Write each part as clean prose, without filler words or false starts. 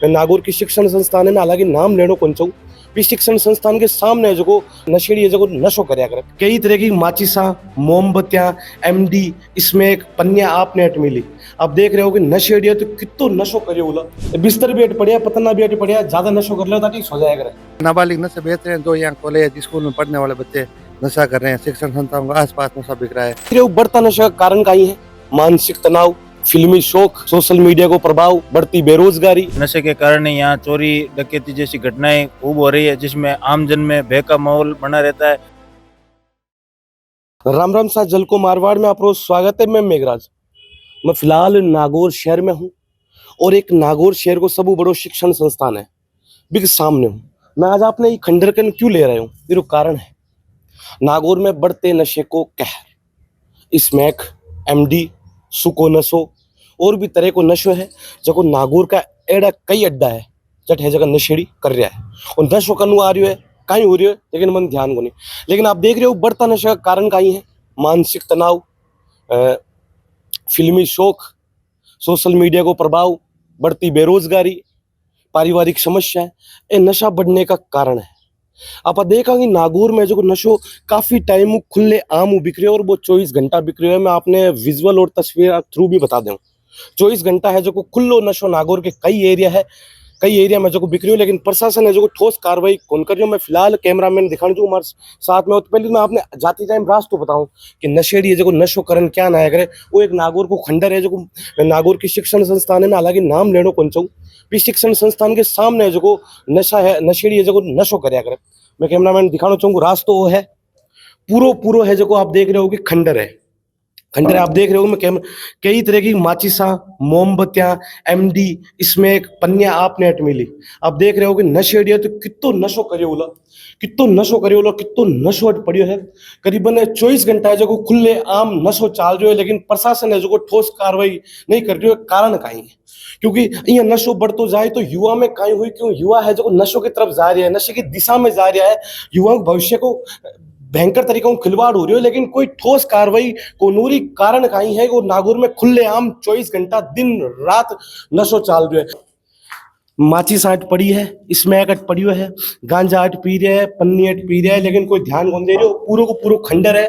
नागौर की शिक्षण संस्थान है हालांकि नाम लेनो कौन चाहूँ शिक्षण संस्थान के सामने जो नशेड़ी जो नशो करया करे कई तरह की माचिसा मोमबत्तियां एमडी स्मैक पन्निया आपने अट मिली। अब देख रहे हो कि नशेड़ी है तो कितो नशो करे बोला बिस्तर भी अट पड़िया पतना भी अट पड़िया ज्यादा नशो कर लो ताकि सो जाया करे। नाबालिग नशे बेच रहे हैं, जो यहाँ कॉलेज स्कूल में पढ़ने वाले बच्चे नशा कर रहे हैं। शिक्षण संस्थान के आसपास नशा बिक रहा है। बढ़ता नशा का कारण का ही है मानसिक तनाव, फिल्मी शौक, सोशल मीडिया को प्रभाव, बढ़ती बेरोजगारी। नशे के कारण यहाँ चोरी डकैती जैसी घटनाएं खूब हो रही है, जिसमें आमजन में भय का माहौल बना रहता है। राम राम सा जल को मारवाड़ में आपको स्वागत है। मैं मेघराज, मैं फिलहाल नागौर शहर में हूँ और एक नागौर शहर को सबसे बड़ो शिक्षण संस्थान है बिग सामने हूँ। मैं आज आपने ये खंडरकन क्यों ले रहा हूँ, ये कारण है नागौर में बढ़ते नशे को कहर, स्मैक, एमडी, सुको नशो और भी तरह को नशो है जो नागौर का एड़ा कई अड्डा है जट है जगह नशेड़ी कर रहा है और नशो कनु आ रही है कहीं हो रही है लेकिन मन ध्यान को नहीं। लेकिन आप देख रहे हो बढ़ता नशा का कारण का ही है मानसिक तनाव, फिल्मी शौक, सोशल मीडिया को प्रभाव, बढ़ती बेरोजगारी, पारिवारिक समस्या, ये नशा बढ़ने का कारण है। आप देखा कि नागौर में जो नशो काफी टाइम खुले आम बिक रहे हो और वो 24 घंटा बिक रहे हो। मैं आपने विजुअल और तस्वीर थ्रू भी बता दूं 24 घंटा है जो खुल्लो नशो नागौर के कई एरिया में जो बिक रही हो, लेकिन प्रशासन है जो ठोस कार्रवाई कौन कर रही हो। मैं फिलहाल कैमरामैन दिखाने जो हमारे साथ में, तो पहले मैं आपने जाती टाइम रास्तों बताऊं कि नशेड़ी है जो नशो करन क्या ना करे। वो एक नागौर को खंडर है जो नागौर की शिक्षण संस्थान है हालांकि नाम लेनो कौन चाहूँ शिक्षण संस्थान के सामने जो नशा है नशेड़ी है जो नशो करया करे। मैं कैमरामैन दिखाना चाहूंगा रास्तों वो है पूरो है जो आप देख रहे हो कि खंडर है आप देख रहे हो। मैं कई तरह की माचिसा मोमबत्तियां एमडी स्मैक पन्निया आपने अट मिली। अब देख रहे हो कि नशेड़ी है तो कितो नशो करे बोला कितो नशो अट पड़ियो है। करीबन 24 घंटा है जो खुले आम नशो चाल रही है, लेकिन प्रशासन है जो ठोस कार्रवाई नहीं कर रही है। कारण कहीं है क्योंकि ये नशो बढ़तो जाए तो युवा में कहीं हुई क्यों युवा है जो नशो की तरफ जा रहा है, नशे की दिशा में जा रहा है। युवा भविष्य को भयंकर तरीकों में खिलवाड़ हो रही है, लेकिन कोई ठोस कार्रवाई को नूरी कारण कहीं है वो नागौर में खुलेआम 24 घंटा दिन रात नशो चाल रही है। माचिस आट पड़ी है, स्मैक अट पड़ी है, गांजा आट पी रहे है, पन्नी अट पी रहा है, लेकिन कोई ध्यान कौन दे रहे हो। पूरो को पूरो खंडर है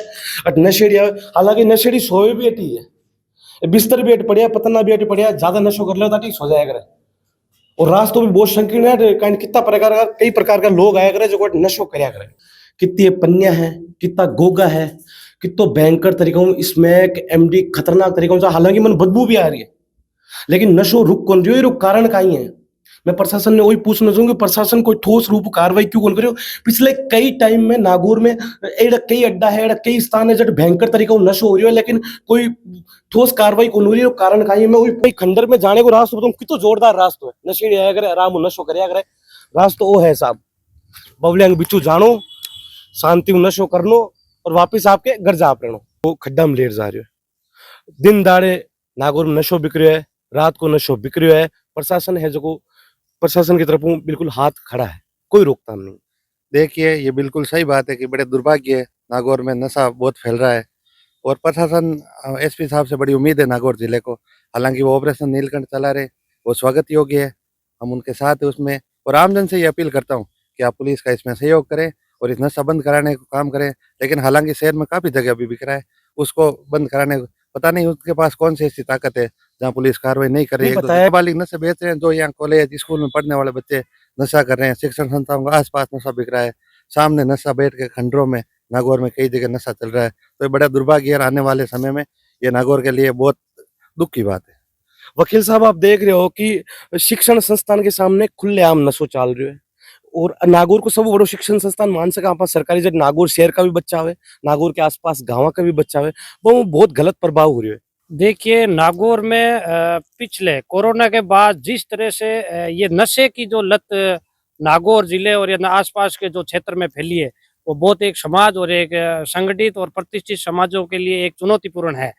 अट नशेड़ी है। हालांकि नशेड़ी सोए भी अटी है, बिस्तर भी अट पड़िया पतना भी अट पड़िया ज्यादा नशो कर लो ताकि सो जाया करे। और रास्तों भी बहुत संकीर्ण है, कितना प्रकार का कई प्रकार का लोग आया करे जो नशो करया करे। कितनी पन्निया है, कितना गोगा है, कितो भयंकर तरीकों स्मैक एमडी खतरनाक तरीकों से, हालांकि मन बदबू भी आ रही है लेकिन नशो रुक कौन रही है। कारण का ही है। मैं प्रशासन ने वही पूछना चाहूंगा प्रशासन कोई ठोस रूप कार्रवाई क्यों कौन करे। पिछले कई टाइम में नागौर में एड़ा कई अड्डा है, एड़ा कई स्थान है जब भयंकर तरीकों नशो हो रही है, लेकिन कोई ठोस कार्रवाई कौन हो रही है। कारण का ही मैं वही खंडर में जाने को रास्ता बताऊं कितो जोरदार रास्ता है। नशेड़ी आया करे आराम नशो करे रास्ता वो है साहब बबलियांग बिचू जानो शांति नशो करनो और वापिस आपके घर जा पड़नो। वो खड्डा में लेट जा रहे हो दिन दाड़े नागौर में नशो बिक रहा है, रात को नशो बिक रहा है। प्रशासन है जो प्रशासन की तरफ बिल्कुल हाथ खड़ा है, कोई रोकथाम नहीं। देखिए, ये बिल्कुल सही बात है कि बड़े दुर्भाग्य है नागौर में नशा बहुत फैल रहा है और प्रशासन एसपी साहब से बड़ी उम्मीद है नागौर जिले को। हालांकि वो ऑपरेशन नीलकंठ चला रहे, वो स्वागत योग्य है, हम उनके साथ हैं उसमें। और आमजन से ये अपील करता हूँ कि आप पुलिस का इसमें सहयोग करें और इस नशा बंद कराने का काम करें। लेकिन हालांकि शहर में काफ़ी जगह अभी बिक रहा है, उसको बंद कराने पता नहीं उसके पास कौन सी ऐसी ताकत है जहाँ पुलिस कार्रवाई नहीं कर रही है। नाबालिग नशे बेच रहे हैं, जो यहाँ कॉलेज स्कूल में पढ़ने वाले बच्चे नशा कर रहे हैं। शिक्षण संस्थानों के आसपास नशा बिक रहा है, सामने नशा बैठ के खंडरों में नागौर में कई जगह नशा चल रहा है। तो ये बड़ा दुर्भाग्य है, आने वाले समय में ये नागौर के लिए बहुत दुख की बात है। वकील साहब आप देख रहे हो कि शिक्षण संस्थान के सामने खुलेआम नशो चाल रही है और नागौर को सब बड़ो शिक्षण संस्थान मान सका आप सरकारी जब नागौर शहर का भी बच्चा हुए, नागौर के आसपास गाँव का भी बच्चा हुए, वो बहुत गलत प्रभाव हो रही है। देखिए, नागौर में पिछले कोरोना के बाद जिस तरह से ये नशे की जो लत नागौर जिले और या आसपास के जो क्षेत्र में फैली है, वो बहुत एक समाज और एक संगठित और प्रतिष्ठित समाजों के लिए एक चुनौतीपूर्ण है।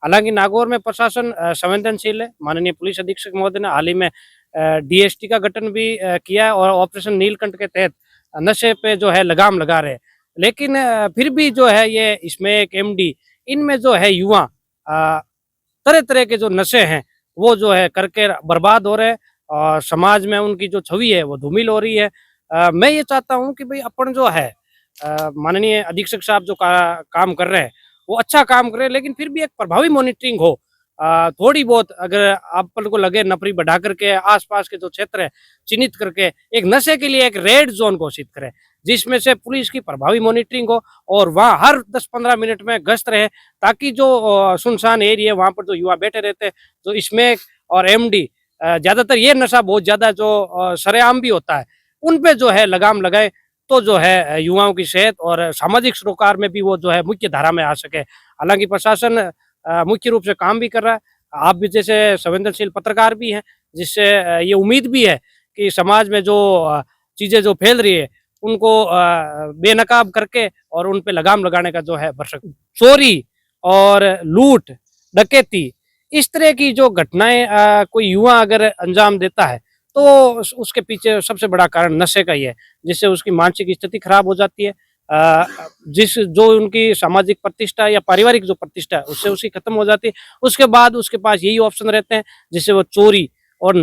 हालांकि नागौर में प्रशासन संवेदनशील है। माननीय पुलिस अधीक्षक महोदय ने हाल ही में डीएसटी का गठन भी किया है और ऑपरेशन नीलकंठ के तहत नशे पे जो है लगाम लगा रहे हैं। लेकिन फिर भी जो है ये स्मैक एमडी इनमें जो है युवा तरह तरह के जो नशे हैं वो जो है करके बर्बाद हो रहे हैं। और समाज में उनकी जो छवि है वो धूमिल हो रही है। मैं ये चाहता हूँ कि भाई अपन जो है माननीय अधीक्षक साहब जो काम कर रहे हैं वो अच्छा काम कर रहे हैं, लेकिन फिर भी एक प्रभावी मॉनिटरिंग हो। थोड़ी बहुत अगर अपन को लगे नफरी बढ़ा करके आसपास के जो क्षेत्र है चिन्हित करके एक नशे के लिए एक रेड जोन घोषित करें, जिसमें से पुलिस की प्रभावी मॉनिटरिंग हो और वहाँ हर 10-15 मिनट में गश्त रहे, ताकि जो सुनसान एरिया वहाँ पर जो युवा बैठे रहते हैं, जो स्मैक और एमडी ज्यादातर ये नशा बहुत ज्यादा जो सरेआम भी होता है, उन पे जो है लगाम लगाए, तो जो है युवाओं की सेहत और सामाजिक सरोकार में भी वो जो है मुख्य धारा में आ सके। हालांकि प्रशासन मुख्य रूप से काम भी कर रहा है, आप भी जैसे संवेदनशील पत्रकार भी हैं, जिससे ये उम्मीद भी है कि समाज में जो चीजें जो फैल रही है उनको बेनकाब करके और उन पे लगाम लगाने का जो है भरसक। चोरी और लूट, डकैती, इस तरह की जो घटनाएं कोई युवा अगर अंजाम देता है तो उसके पीछे सबसे बड़ा कारण नशे का ही है, जिससे उसकी मानसिक स्थिति खराब हो जाती है। जिस जो उनकी सामाजिक प्रतिष्ठा या पारिवारिक जो प्रतिष्ठा है उससे उसकी खत्म हो जाती है। उसके बाद उसके पास यही ऑप्शन रहते हैं जिससे वो चोरी और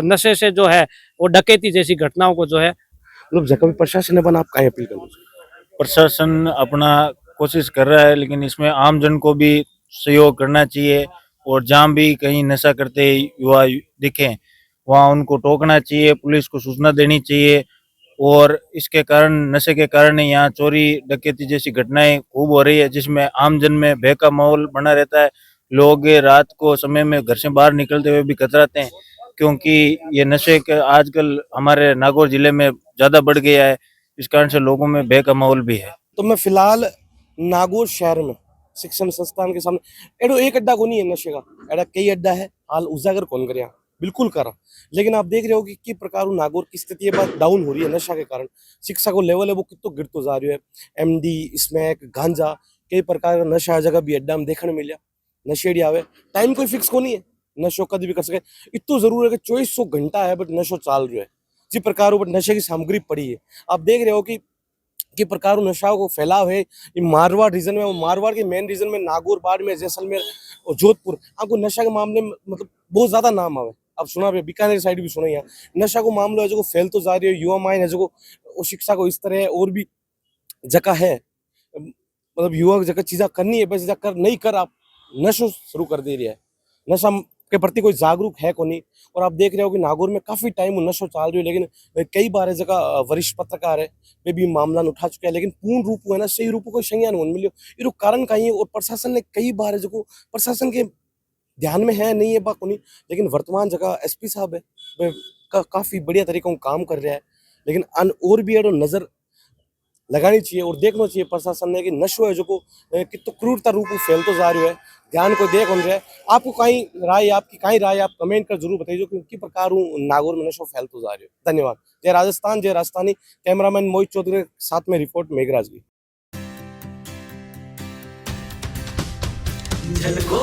नशे से जो है वो डकैती जैसी घटनाओं को जो है। मतलब जब कभी प्रशासन ने बना, आप कहीं अपील करो? प्रशासन अपना कोशिश कर रहा है, लेकिन इसमें आम जन को भी सहयोग करना चाहिए और जहाँ भी कहीं नशा करते युवा दिखें वहाँ उनको टोकना चाहिए, पुलिस को सूचना देनी चाहिए। और इसके कारण, नशे के कारण यहाँ चोरी डकैती जैसी घटनाएं खूब हो रही है, जिसमें आम जन में भय का माहौल बना रहता है। लोग रात को समय में घर से बाहर निकलते हुए भी कतराते हैं, क्योंकि ये नशे के आजकल हमारे नागौर जिले में ज़्यादा बढ़ गया है। इस कारण से लोगों में भय का माहौल भी है। तो मैं फिलहाल नागौर शहर में शिक्षण संस्थान के सामने एडो एक अड्डा को नहीं है नशे का, एडा कई अड्डा है, हाल उजागर कौन करे, बिल्कुल करा। लेकिन आप देख रहे हो कि प्रकार नागौर की स्थिति बात डाउन हो रही है नशा के कारण। शिक्षा को लेवल है वो कितो गिरतो जा रही है। एमडी, स्मैक, गांजा, कई प्रकार का नशा जगह भी अड्डा में देखने मिलिया। नशेड़ी आवे, टाइम कोई फिक्स को नहीं है, नशो कभी भी कर सके। इतो जरूर है कि 2400 घंटा है बट नशो चाल रहा है। जिस प्रकार ऊपर नशे की सामग्री पड़ी है, आप देख रहे हो कि प्रकार नशाओं को फैलाव है। ये मारवाड़ रीजन में, मारवाड़ के मेन रीजन में नागौर, बाड़मेर, जैसलमेर और जोधपुर, आपको नशा के मामले में मतलब बहुत ज्यादा नाम आवे। अब सुना पे बीकानेर साइड भी सुना, यहाँ नशा को मामलो है जो फैल तो जा रही है। युवा माइंड है जो शिक्षा को इस तरह और भी जगह है, मतलब युवा जगह चीज़ा करनी है, बस कर नहीं कर आप नशो शुरू कर दे रही है। नशा के प्रति कोई जागरूक है को नहीं। और आप देख रहे हो कि नागौर में काफी टाइम नशो चाल रही है, लेकिन कई बार जगह वरिष्ठ पत्रकार है वे भी मामला उठा चुके हैं, लेकिन पूर्ण रूप है ना सही रूप को संज्ञान नहीं मिलियो। ये कारण कहीं है, और प्रशासन ने कई बार जो प्रशासन के ध्यान में है नहीं है बात नहीं, लेकिन वर्तमान जगह एसपी साहब है वे काफी बढ़िया तरीकों से काम कर रहा है। लेकिन और भी नजर लगानी चाहिए और देखना चाहिए प्रशासन ने कि नशो है जो कितो क्रूरता रूप में फैलतो जा रही है, ध्यान को देख रहा है। आपको कहीं राय, आपकी कहीं राय आप कमेंट कर जरूर बताइए कि किस प्रकार नागौर में नशो फैलतो जा रही है। धन्यवाद। जय राजस्थान, जय राजस्थानी। कैमरामैन मोहित चौधरी के साथ में रिपोर्ट मेघराज की। झलको